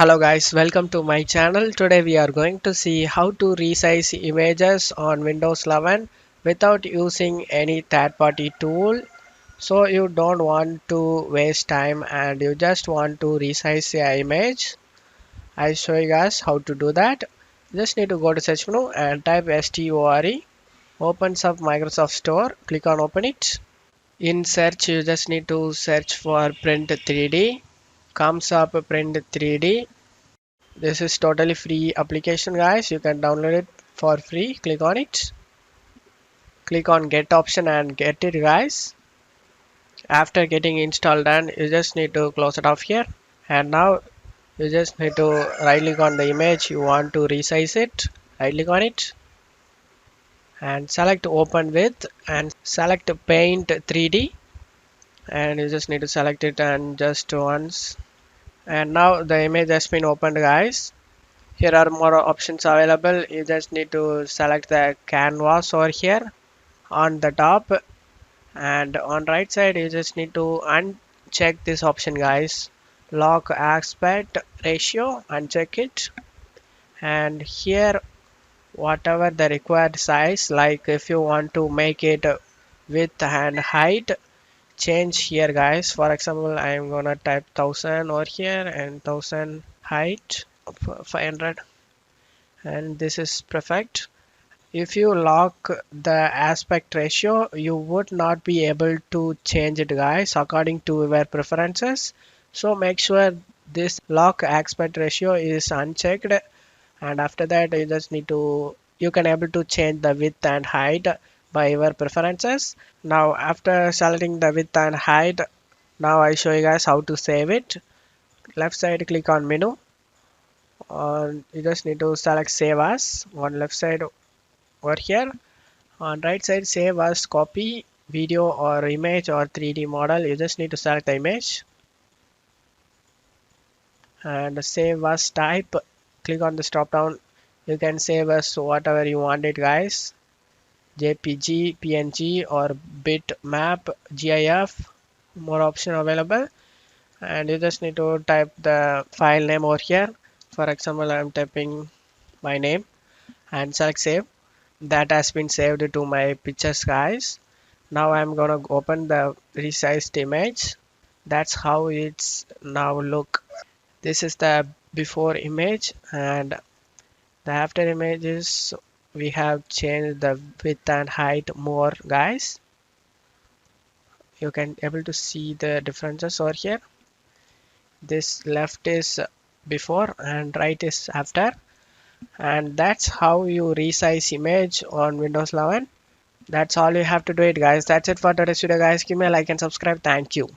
Hello guys, welcome to my channel. Today we are going to see how to resize images on Windows 11 without using any third-party tool. So you don't want to waste time and you just want to resize your image. I show you guys how to do that. Just need to go to search menu and type STORE. Opens up Microsoft Store. Click on open it. In search you just need to search for print 3D. Comes up print 3D. This is totally free application guys. You can download it for free. Click on it. Click on get option and get it guys. After getting installed done, you just need to close it off here. And now you just need to right click on the image you want to resize it. Right click on it and select open with and select paint 3D. And you just need to select it and just once. And now the image has been opened guys. Here are more options available. You just need to select the canvas over here on the top, and on right side you just need to uncheck this option guys, lock aspect ratio, uncheck it. And here whatever the required size, like if you want to make it width and height, change here guys. For example, I am gonna type 1000 over here and 1000 height 500, and this is perfect. If you lock the aspect ratio, you would not be able to change it guys according to your preferences. So make sure this lock aspect ratio is unchecked, and after that you can able to change the width and height by your preferences. Now after selecting the width and height, now I show you guys how to save it. Left side click on menu, you just need to select save as on left side over here. On right side save as copy video or image or 3D model. You just need to select the image and save as type. Click on this drop down. You can save as whatever you want it guys, JPG, PNG or bitmap, GIF. More option available, and you just need to type the file name over here. For example, I'm typing my name and select save. That has been saved to my pictures guys. Now I'm gonna open the resized image. That's how it's now look. This is the before image, and the after images we have changed the width and height more guys. You can able to see the differences over here. This left is before and right is after, and that's how you resize image on Windows 11. That's all you have to do it guys. That's it for today's video guys. Give me a like and subscribe. Thank you.